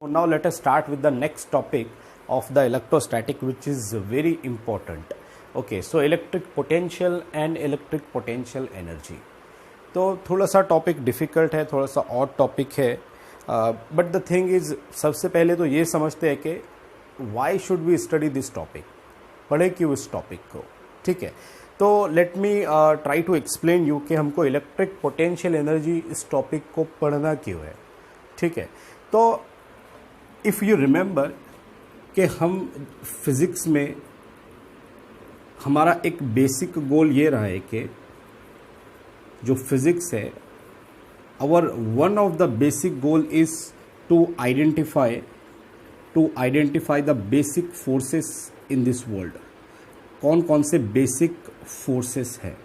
So now let us start with the next topic of the electrostatic, which is very important. Okay, so electric potential and electric potential energy. तो थोड़ा सा topic difficult है, थोड़ा सा odd topic है, but the thing is सबसे पहले तो ये समझते हैं कि why should we study this topic, पढ़े क्यों इस टॉपिक को. ठीक है, तो let me try to explain you कि हमको इलेक्ट्रिक पोटेंशियल एनर्जी इस टॉपिक को पढ़ना क्यों है. ठीक है, तो इफ़ यू रिमेंबर कि हम फिज़िक्स में हमारा एक बेसिक गोल ये रहा है कि जो फिज़िक्स है, our one of the basic goal is to identify the basic forces in this world. कौन कौन से बेसिक फोर्सेस हैं.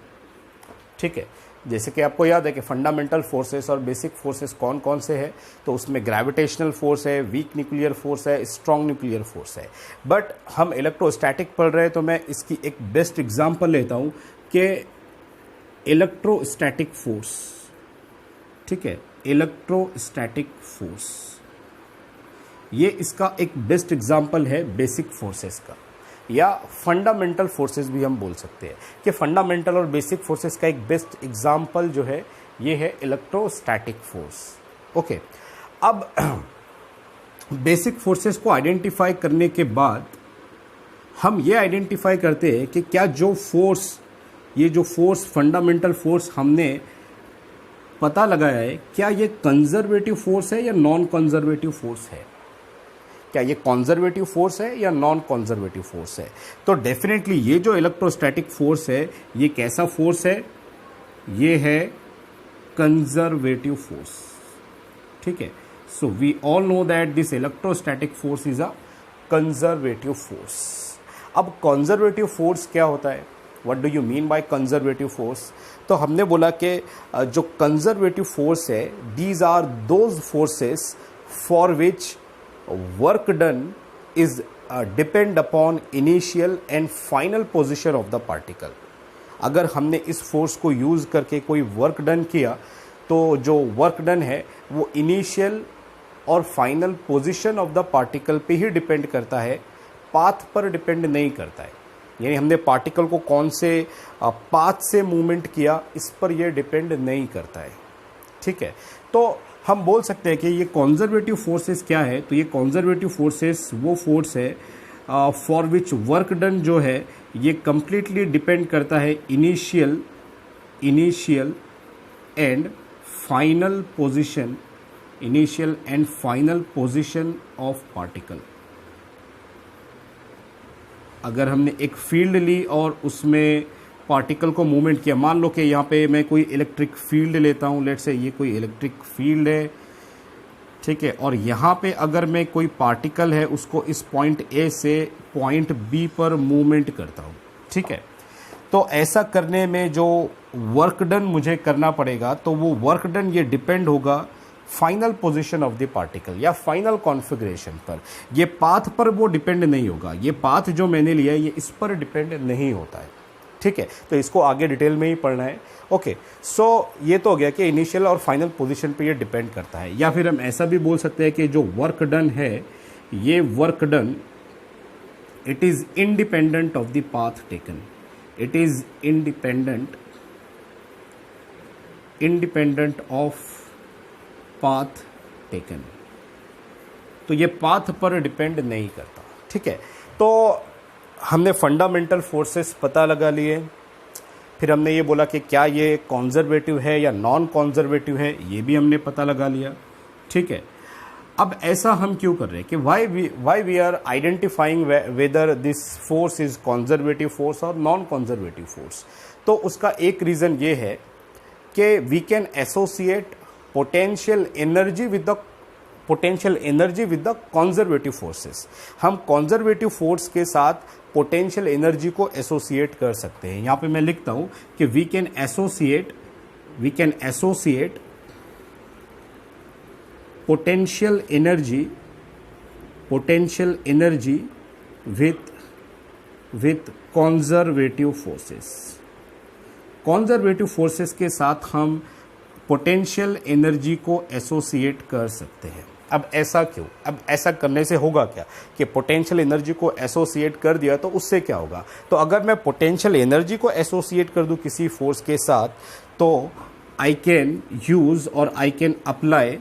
ठीक है, जैसे कि आपको याद है कि फंडामेंटल फोर्सेस और बेसिक फोर्सेस कौन कौन से हैं. तो उसमें ग्रेविटेशनल फोर्स है, वीक न्यूक्लियर फोर्स है, स्ट्रॉन्ग न्यूक्लियर फोर्स है. बट हम इलेक्ट्रोस्टैटिक पढ़ रहे हैं तो मैं इसकी एक बेस्ट एग्जांपल लेता हूँ कि इलेक्ट्रोस्टैटिक फोर्स. ठीक है, इलेक्ट्रोस्टैटिक फोर्स ये इसका एक बेस्ट एग्जांपल है बेसिक फोर्सेस का, या फंडामेंटल फोर्सेस भी हम बोल सकते हैं कि फंडामेंटल और बेसिक फोर्सेस का एक बेस्ट एग्जांपल जो है ये है इलेक्ट्रोस्टैटिक फोर्स. ओके, अब बेसिक फोर्सेस को आइडेंटिफाई करने के बाद हम ये आइडेंटिफाई करते हैं कि क्या जो फोर्स, ये जो फोर्स फंडामेंटल फोर्स हमने पता लगाया है, क्या ये कंजर्वेटिव फोर्स है या नॉन कंजर्वेटिव फोर्स है. क्या ये कंजर्वेटिव फोर्स है या नॉन कंजर्वेटिव फोर्स है. तो डेफिनेटली ये जो इलेक्ट्रोस्टैटिक फोर्स है ये कैसा फोर्स है, ये है कंजर्वेटिव फोर्स. ठीक है, so we all know that this electrostatic force is a conservative force. अब कंजर्वेटिव फोर्स क्या होता है, what do you mean by conservative force. तो हमने बोला कि जो कंजर्वेटिव फोर्स है, these are those forces for which work done is depend upon initial and final position of the particle. अगर हमने इस फोर्स को यूज़ करके कोई वर्क डन किया तो जो वर्क डन है वो इनिशियल और final position of the particle पे ही डिपेंड करता है, पाथ पर डिपेंड नहीं करता है. यानी हमने पार्टिकल को कौन से पाथ से मूवमेंट किया इस पर ये डिपेंड नहीं करता है. ठीक है, तो हम बोल सकते हैं कि ये कॉन्जर्वेटिव फोर्सेस क्या है. तो ये कॉन्जर्वेटिव फोर्सेस वो फोर्स है फॉर विच वर्क डन जो है ये कंप्लीटली डिपेंड करता है initial and final position of particle. अगर हमने एक फील्ड ली और उसमें पार्टिकल को मूवमेंट किया, मान लो कि यहाँ पे मैं कोई इलेक्ट्रिक फील्ड लेता हूँ, लेट्स से ये कोई इलेक्ट्रिक फील्ड है. ठीक है, और यहाँ पे अगर मैं कोई पार्टिकल है उसको इस पॉइंट ए से पॉइंट बी पर मूवमेंट करता हूँ. ठीक है, तो ऐसा करने में जो वर्क डन मुझे करना पड़ेगा तो वो वर्क डन ये डिपेंड होगा final position of the particle या फाइनल कॉन्फ़िगरेशन पर. ये पाथ पर वो डिपेंड नहीं होगा. ये पाथ जो मैंने लिया है ये इस पर डिपेंड नहीं होता है. ठीक है, तो इसको आगे डिटेल में ही पढ़ना है. ओके, सो ये तो हो गया कि इनिशियल और फाइनल पोजीशन पे ये डिपेंड करता है. या फिर हम ऐसा भी बोल सकते हैं कि जो वर्क डन है ये work done it is independent of the path taken. It is independent of path taken. तो ये पाथ पर डिपेंड नहीं करता. ठीक है, तो हमने फंडामेंटल फोर्सेस पता लगा लिए. फिर हमने ये बोला कि क्या ये कॉन्जर्वेटिव है या नॉन कॉन्जर्वेटिव है, ये भी हमने पता लगा लिया. ठीक है, अब ऐसा हम क्यों कर रहे हैं कि why we are identifying whether this force is conservative force और नॉन कॉन्जर्वेटिव फोर्स. तो उसका एक रीज़न ये है कि we can associate potential energy with the conservative forces. हम कॉन्जर्वेटिव फोर्स के साथ पोटेंशियल एनर्जी को एसोसिएट कर सकते हैं. यहाँ पे मैं लिखता हूँ कि we can associate potential energy with conservative forces. Conservative forces के साथ हम पोटेंशियल एनर्जी को एसोसिएट कर सकते हैं. अब ऐसा क्यों? अब ऐसा करने से होगा क्या कि पोटेंशियल एनर्जी को एसोसिएट कर दिया तो उससे क्या होगा? तो अगर मैं पोटेंशियल एनर्जी को एसोसिएट कर दूं किसी फोर्स के साथ तो आई कैन यूज और I can apply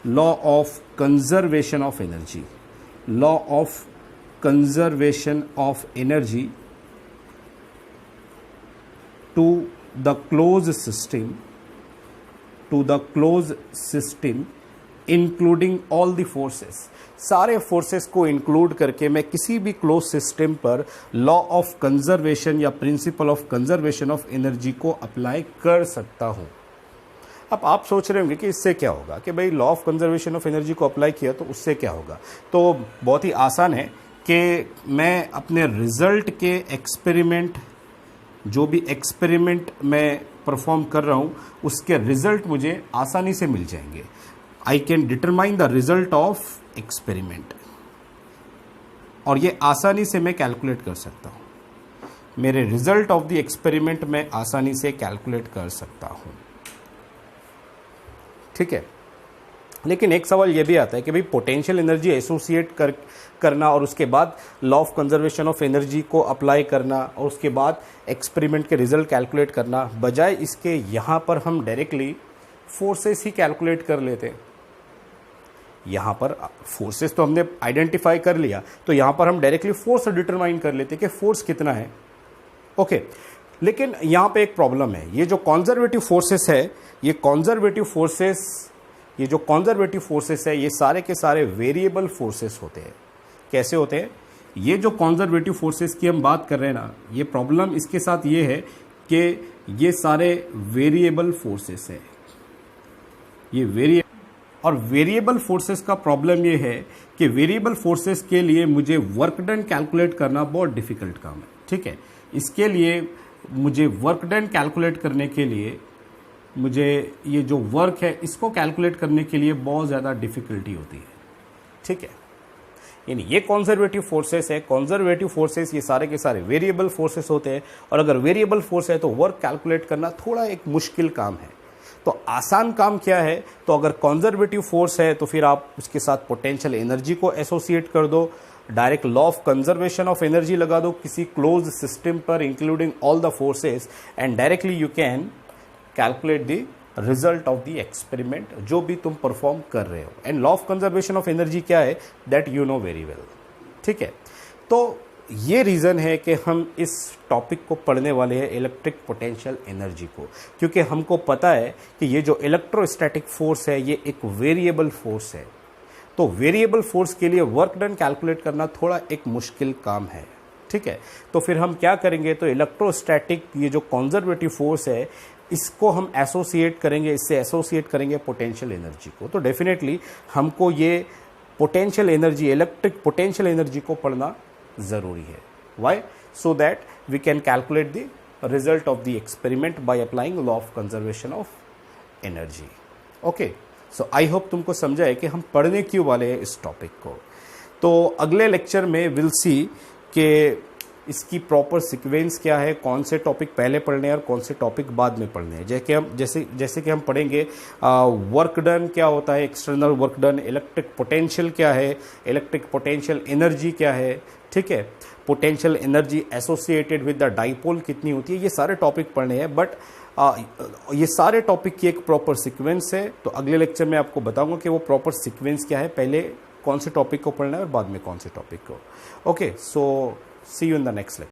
law of conservation of energy, law of conservation of energy to the closed system including all the forces। सारे फोर्सेस को इंक्लूड करके मैं किसी भी क्लोज सिस्टम पर लॉ ऑफ कंजर्वेशन या principle of conservation of energy को apply कर सकता हूं। अब आप सोच रहे होंगे कि इससे क्या होगा कि भाई law of conservation of energy को अप्लाई किया तो उससे क्या होगा? तो बहुत ही आसान है कि मैं अपने रिजल्ट के एक्सपेरिमेंट, जो भी एक्सपेरिमेंट मैं परफॉर्म कर रहा हूँ उसके रिजल्ट मुझे आसानी से मिल जाएंगे। I can determine the result of experiment, और ये आसानी से मैं कैलकुलेट कर सकता हूँ। मेरे रिजल्ट ऑफ द एक्सपेरिमेंट मैं आसानी से कैलकुलेट कर सकता हूँ, ठीक है। लेकिन एक सवाल ये भी आता है कि भाई पोटेंशियल एनर्जी एसोसिएट करना और उसके बाद law of conservation of energy को अप्लाई करना और उसके बाद एक्सपेरिमेंट के रिजल्ट कैलकुलेट करना, बजाय इसके यहाँ पर हम डायरेक्टली फोर्सेस ही कैलकुलेट कर लेते हैं। यहाँ पर फोर्सेस तो हमने आइडेंटिफाई कर लिया, तो यहाँ पर हम डायरेक्टली फोर्स डिटरमाइन कर लेते कि फोर्स कितना है, ओके। लेकिन यहाँ पे एक प्रॉब्लम है, ये जो कॉन्जर्वेटिव फोर्सेस है, ये जो कॉन्जर्वेटिव फोर्सेस है ये सारे के सारे वेरिएबल फोर्सेस होते हैं। कैसे होते हैं? ये जो कॉन्जर्वेटिव फोर्सेस की हम बात कर रहे हैं ना, ये प्रॉब्लम इसके साथ ये है कि ये सारे वेरिएबल फोर्सेस है, ये और वेरिएबल फोर्सेस का प्रॉब्लम ये है कि वेरिएबल फोर्सेस के लिए मुझे वर्क डन कैलकुलेट करना बहुत डिफिकल्ट काम है, ठीक है। इसके लिए मुझे वर्क डन कैलकुलेट करने के लिए मुझे ये जो वर्क है इसको कैलकुलेट करने के लिए बहुत ज़्यादा डिफ़िकल्टी होती है, ठीक है। यानी ये कॉन्जर्वेटिव फोर्सेस है, कॉन्जर्वेटिव फोर्सेस ये सारे के सारे वेरिएबल फोर्सेस होते हैं, और अगर वेरिएबल फोर्स है तो वर्क कैलकुलेट करना थोड़ा एक मुश्किल काम है। तो आसान काम क्या है? तो अगर कॉन्जर्वेटिव फोर्स है तो फिर आप उसके साथ पोटेंशियल एनर्जी को एसोसिएट कर दो, direct law of conservation of energy लगा दो किसी क्लोज सिस्टम पर including all the forces, and directly you can calculate the result of the experiment जो भी तुम परफॉर्म कर रहे हो। And law of conservation of energy क्या है? That you know very well, ठीक है। तो ये रीज़न है कि हम इस टॉपिक को पढ़ने वाले हैं, इलेक्ट्रिक पोटेंशियल एनर्जी को, क्योंकि हमको पता है कि ये जो इलेक्ट्रोस्टैटिक फोर्स है ये एक वेरिएबल फोर्स है। तो वेरिएबल फोर्स के लिए वर्क डन कैलकुलेट करना थोड़ा एक मुश्किल काम है, ठीक है। तो फिर हम क्या करेंगे? तो इलेक्ट्रोस्टैटिक ये जो कंजर्वेटिव फोर्स है इसको हम एसोसिएट करेंगे, इससे एसोसिएट करेंगे पोटेंशियल एनर्जी को। तो डेफिनेटली हमको ये potential energy, electric potential energy को पढ़ना ज़रूरी है। Why? So that we can calculate the result of the experiment by applying law of conservation of energy. Okay, so I hope तुमको समझा है कि हम पढ़ने क्यों वाले हैं इस टॉपिक को। तो अगले लेक्चर में विल सी कि इसकी प्रॉपर सीक्वेंस क्या है, कौन से टॉपिक पहले पढ़ने हैं और कौन से टॉपिक बाद में पढ़ने हैं। जैसे कि हम पढ़ेंगे वर्क डन क्या होता है, external work done, electric potential क्या है, इलेक्ट्रिक पोटेंशियल एनर्जी क्या है, ठीक है, potential energy associated with the dipole कितनी होती है, ये सारे टॉपिक पढ़ने हैं। बट ये सारे टॉपिक की एक प्रॉपर सीक्वेंस है। तो अगले लेक्चर में आपको बताऊंगा कि वो प्रॉपर सीक्वेंस क्या है, पहले कौन से टॉपिक को पढ़ना है और बाद में कौन से टॉपिक को। Okay, so see you in the next lecture.